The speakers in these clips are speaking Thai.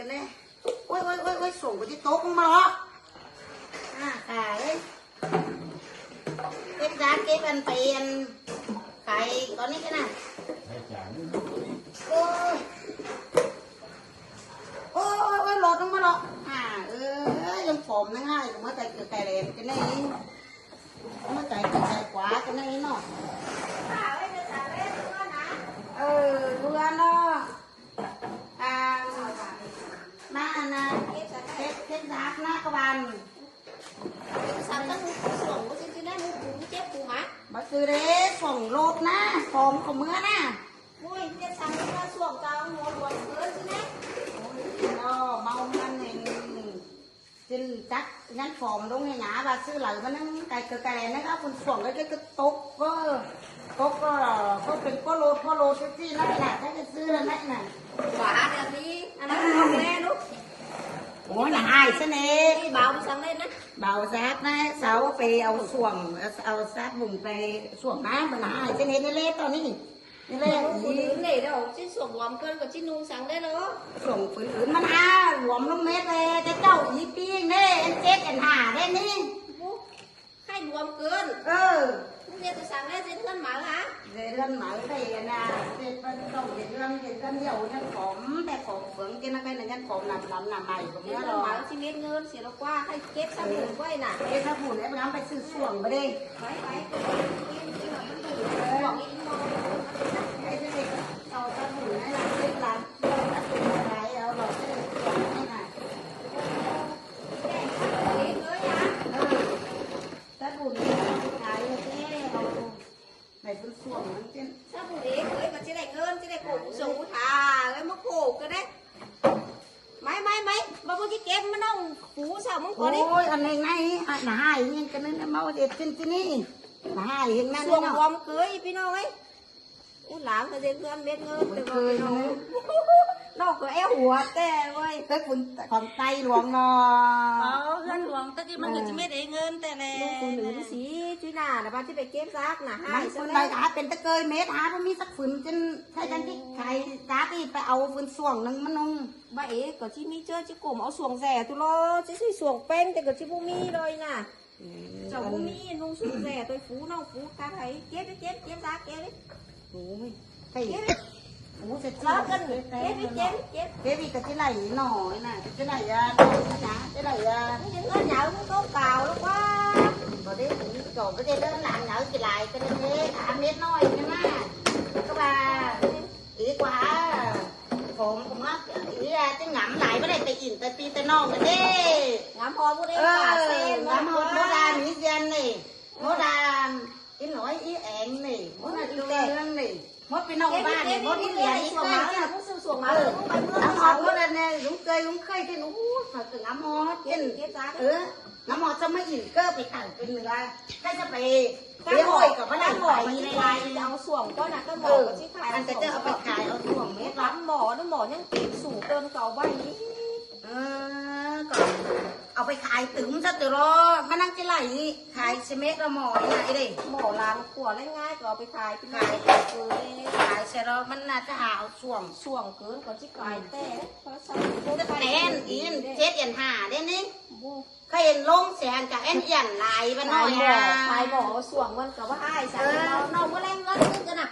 กันเลยโอ้ยส่งไปที่โต๊ะมาหรอขายเก็บร้านเก็บอันไปอันขายตอนนี้กันนะโอ้ยหลอดลงมาหรอยังผอมนั่งง่ายก็มาใจเกลือไก่แหลมกันนี่มาใจเกลือไก่ขวากันนี่เนาะเรือเนาะมาอันน่ะเก็บรักนะกบาลsao tao xuống có xin nó mua chết phụ má bà từ đấy phòng lột na phòng của mưa na ui chết sang nó xuống tao mua luôn cưới chứ nè nó mau ăn này trên chắc ngắn phòng đúng hay nhá bà sư lời mà nó cài nó có phần phòng cái tốt cóเป็นcó lột cái gì nó là cái sư là này này quả được đi anh không nghe lúc ủa là ai thế này bảo sang lên á bảo sát này sáu về ao sát vùng về xuồng má mà là ai thế này lên tao ní lên này đâu chứ xuống warm cơn còn chứ nung sáng đấy đó xuồng phơi ướn mà warm lắm mét về cái cháu ý tiên đấy em chết em hà đấy ní hay warm cơn nghe từ sáng đấy đến gần mở hả về gần mở đây là về phân đồng về gần dầu nhân phỏng để phỏng phượng cái nó cái là nhân phỏng làm mày cũng nhớ rồi mở chỉ biết ngơn xỉa nó qua hay kết sang buồn quay nè kết sang buồn đấy mà phải sử xuồng vào đây phải cái gì sau sang buồn này là kết làm đã từng cái rồi cái này sát buồn cái này tôi xuồng nó trên sao buồn đấy cưới còn chỉ này ngơn chỉ này cổ sống thà cái mất cổ cái đấy máy mà với cái kem nó nông phú sao muốn có đi ôi anh này là hai nhưng cái này mau đẹp trên này là hai hiện nay xuồng bom cướiพี่น้องấy làm cho đến ăn biết ngơn từ rồi nó có eoหัวแต่เว้ย tức còn tay luồng nó เงินหลวงตะกี้มันก็จะไม่ได้เงินแต่แน่ลูกคนอื่นสิจุ้ยหน้าน่ะบ้านที่ไปเก็บซักน่ะให้ มันคนใดหาเป็นตะเกยเม็ดหาก็มีสักฝืนจนใช่จังที่ใครจ้าที่ไปเอาฝืนส่วงนึงมันนุ่ง bà ấy có chi mi chơi chứ cổ máu xuồng rẻ tôi lo chứ xì xuồng pen thì có chi bu mi rồi nè cháu bu mi nung xuồng rẻ tôi phú nó phú cá thấy chết giá chết đấy ôi thầy ủa sẽ nó cân chết vì cái này nổi nè cái này cái này nó nhậu nó có cào nó quá rồi đấy cũng chỗ cái đây đơn làm nhậu thì lại cái này mét nói cái mà các bà ý quáผมว่าอีจะหงำไหลไม่ได้ไปอิ่มแต่ตีแต่นอกกันเด้หงำพอพูดได้หงำหมดโมดามีเซียนนี่โมดาอีหน่อยอีแองนี่โมดาอีเรื่องนี่โมดไปนอกบ้านนี่โมดอีเหลี่ยอีเคยน้ำหอมโมดาเนี่ยลุงเคยที่หนูฝักถึงน้ำหอมกินน้ำหอมจะไม่อิ่มก็ไปตั้งเป็นเนื้อใครจะไปเลี้ยงหอยกับพนักหอยในลายเอาส่วงก็นะก็หมอที่ขายอันจะเอาไปขายเอาส่วงเม็ด รับหมอน้ำหมอยังติดสูงเกินเก่าใบนี้ก็เอาไปขายตึงซะตัวรอมานั่งจะไหลขายเสม็ดละหมอนี่ไอ้ดิหมอล้างขวดง่ายๆก็เอาไปขายขายเสร็จแล้วมันน่าจะหาส่วงเกินก่อนที่ขายแต่เต้นอินเจ็ดยันหาเด้นี่เคยเห็นลงเสียงจากเอ็นยันลายบ้านน้อยขายหมอส่วงมันกับว่าให้ใส่น้องก็แรงเงินกันนะ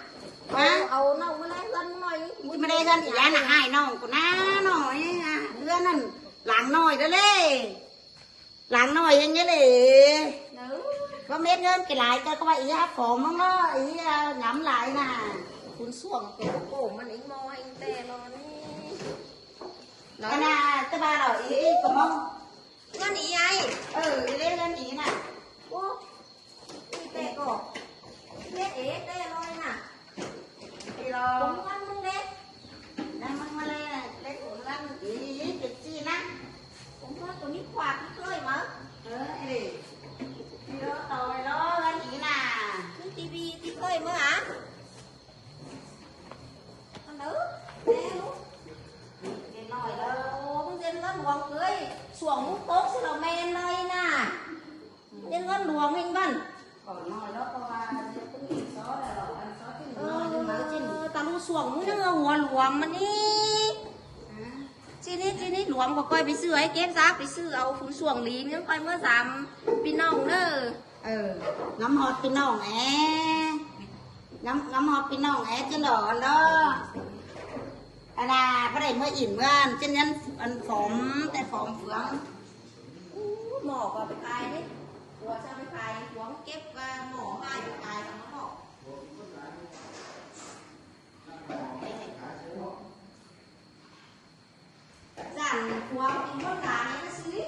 เอาน้องมาแรงเงินหน่อยไม่ได้กันอีกแล้วนะให้น้องกูนะหน่อยเรื่องนั้นหลังหน่อยเด้อเลยหลังหน่อยยังเงี้ยเลยก็เม็ดเงินกี่หลายก็ว่าอีฮับของมันก็อีหงำหลายน่ะคุณส่วงเป็นโป่งมันอีกมออีแต่รอนี่นั่นน่ะจะมาหรออีก็มองนั่นอีไอเล่นกันอีน่ะโอ้อีแต่ก็เล็กแต่รอยน่ะอีรอผมวันมึงเล็กนั่นมันมาเลยเล็กของนั่นอีเจ็บจี้นะผมว่าตัวนี้ขวาดเคยมั้งไอ้ดิรอต่อยรอกันอีน่ะนี่ทีวีที่เคยมั้งอ่ะอันนู้นแม่ลูกnói đó ông dân lớn luồng cưới xuồng múc tốt sẽ là men đây nè dân lớn luồng anh văn còn nói đó qua cũng nghỉ xó là rồi ăn xó chứ nói chứ ta lu xuồng nó ngồi luồng mà đi chị จีนี้หลวงก็ก้อยไปซื้อให้เก็บซักไปซื้อเอาฝุ่นส่วงลีนยังก้อยเมื่อ3พี่น้องเด้อน้ำฮอดพี่น้องน้ำฮอดพี่น้องจะหล่อเนาะอันน่ะพระเดชเมื่ออิ่มเมื่อนเช่นนั้นอันฝอมแต่ฝอมเฟืองหมอก็ไปขายดิหัวจะไปขายหัวเก็บหมอให้ไปขายกับหมอสั่นหัวกินข้าวขาเนี่ยซื้อ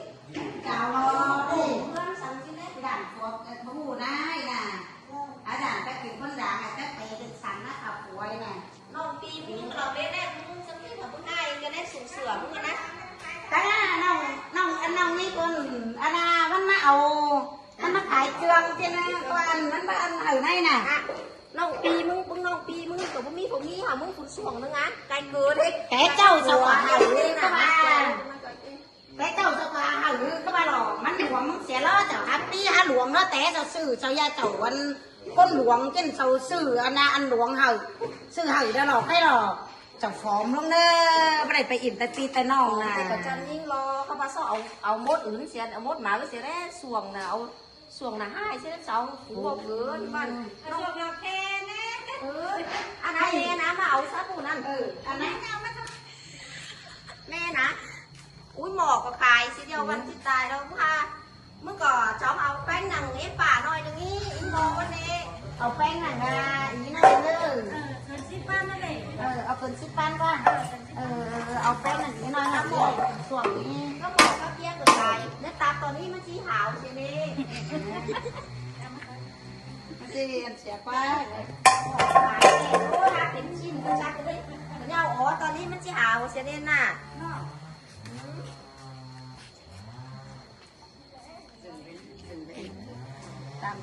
เจ้ารอดิ เพื่อนสั่งกินได้ ด่านพวกพหูได้น่ะอาจารย์ไปกินคนด่างไปไปสั่นนะขับป่วยน่ะ น้องปีมึงเราเล่นแน่มึงสักทีกับมึงให้กันได้สูงเสือมึงนะ แต่น้องนี่คนอันน่ะมันมาเอามันมาขายเจืองใช่ไหมก่อนมันมาอันเอาไหนน่ะน้องปีมึงน้องปีมึงกับมึงมีหามึงฝุ่นส่วงนึงอ่ะไกลเกินเลย แกเจ้าสว่าหาเลยก็มาแกเจ้าสว่าหาเลยก็มาหรอกมันหลวงเสียแล้วเจ้าครับปีหาหลวงแล้วแต่เจ้าซื้อเจ้ายาเจ้าวันก้นหลวงเจ้าเจ้าซื้ออันน่ะอันหลวงหาซื้อหาได้หรอกให้หรอกเจ้าฟอมลงเด้อไม่ได้ไปอิ่มแต่ปีแต่น้องนะ แต่ก็จะยิ่งรอเขามาซ่อเอามดอื่นเสียเอามดหมาก็เสียได้ส่วงนะเอาส่วงนะให้เสียได้สองหัวเกินมันน้องเราแค่นะอันนั้นแม่นะมาเอาซะผู้นั้นอันนั้นแม่นะอุ้ยหมอกก็ขายสิเดียววันที่ตายแล้วพาเมื่อก่อนจ้องเอาแป้งหนังนี้ป่าหน่อยนึงนี่อินโมวันนี้ เอาแป้งหนังอีนั่นเลย เงิน10 ปั้นนั่นเอง เอาเป็น10 ปั้นก่อนเอาแป้งหนังนี้หน่อยนะหมดส่วนนี้ ก็หมอกก็เพี้ยกับขายเนื้อตาตอนนี้มันสีขาวใช่ไหม สิเสียไป ขายแค่โอ้ยเป็นชิ้นก็ชักเลยเนี่ยอ๋อตอนนี้มันสีขาวใช่ไหมน่ะตาม